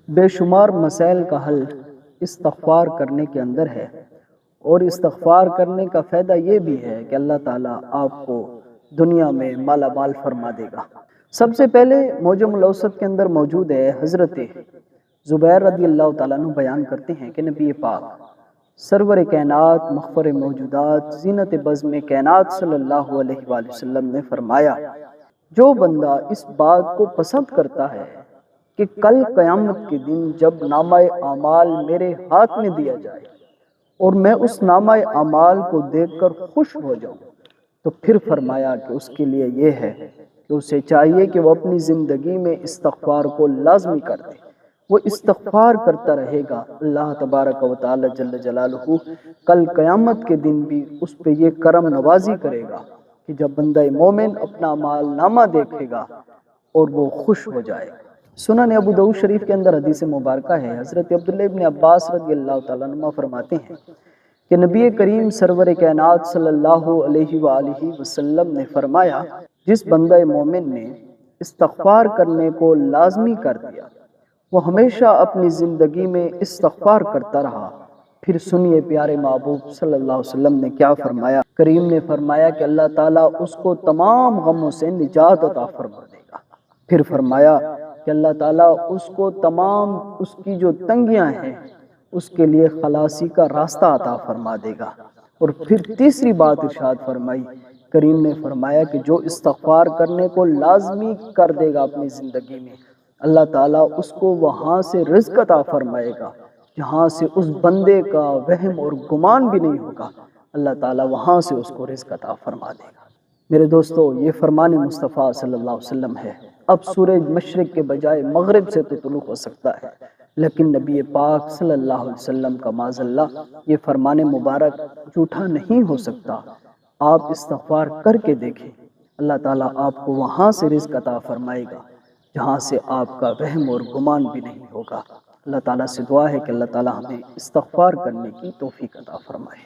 بے شمار مسائل کا حل استغفار کرنے کے اندر ہے، اور استغفار کرنے کا فائدہ یہ بھی ہے کہ اللہ تعالیٰ آپ کو دنیا میں مالا مال فرما دے گا۔ سب سے پہلے معجم الاوسط کے اندر موجود ہے، حضرت زبیر رضی اللہ تعالیٰ عنہ بیان کرتے ہیں کہ نبی پاک سرور کائنات، مغفر موجودات، زینت بزم کائنات صلی اللہ علیہ وآلہ وسلم نے فرمایا، جو بندہ اس بات کو پسند کرتا ہے کہ کل قیامت کے دن جب نامہ اعمال میرے ہاتھ میں دیا جائے اور میں اس نامہ اعمال کو دیکھ کر خوش ہو جاؤں، تو پھر فرمایا کہ اس کے لیے یہ ہے کہ اسے چاہیے کہ وہ اپنی زندگی میں استغفار کو لازمی کر دے۔ وہ استغفار کرتا رہے گا، اللہ تبارک و تعالی جل جلالہ کل قیامت کے دن بھی اس پہ یہ کرم نوازی کرے گا کہ جب بندہ مومن اپنا اعمال نامہ دیکھے گا اور وہ خوش ہو جائے گا۔ سنن ابو داؤد شریف کے اندر حدیث مبارکہ ہے، حضرت عبداللہ ابن عباس رضی اللہ تعالیٰ عنہ فرماتے ہیں کہ نبی کریم سرور کائنات صلی اللہ علیہ وآلہ وسلم نے فرمایا، جس بندہ مومن نے استغفار کرنے کو لازمی کر دیا، وہ ہمیشہ اپنی زندگی میں استغفار کرتا رہا۔ پھر سنیے پیارے محبوب صلی اللہ علیہ وسلم نے کیا فرمایا۔ کریم نے فرمایا کہ اللہ تعالیٰ اس کو تمام غموں سے نجات عطا فرما دے گا۔ پھر فرمایا کہ اللہ تعالیٰ اس کو تمام اس کی جو تنگیاں ہیں اس کے لیے خلاصی کا راستہ عطا فرما دے گا۔ اور پھر تیسری بات ارشاد فرمائی، کریم نے فرمایا کہ جو استغفار کرنے کو لازمی کر دے گا اپنی زندگی میں، اللہ تعالیٰ اس کو وہاں سے رزق عطا فرمائے گا جہاں سے اس بندے کا وہم اور گمان بھی نہیں ہوگا، اللہ تعالیٰ وہاں سے اس کو رزق عطا فرما دے گا۔ میرے دوستو، یہ فرمان مصطفیٰ صلی اللہ علیہ وسلم ہے۔ اب سورج مشرق کے بجائے مغرب سے تو طلوع ہو سکتا ہے، لیکن نبی پاک صلی اللہ علیہ وسلم کا معاذ اللہ یہ فرمان مبارک جھوٹا نہیں ہو سکتا۔ آپ استغفار کر کے دیکھیں، اللہ تعالیٰ آپ کو وہاں سے رزق عطا فرمائے گا جہاں سے آپ کا وہم اور گمان بھی نہیں ہوگا۔ اللہ تعالیٰ سے دعا ہے کہ اللہ تعالیٰ ہمیں استغفار کرنے کی توفیق عطا فرمائے۔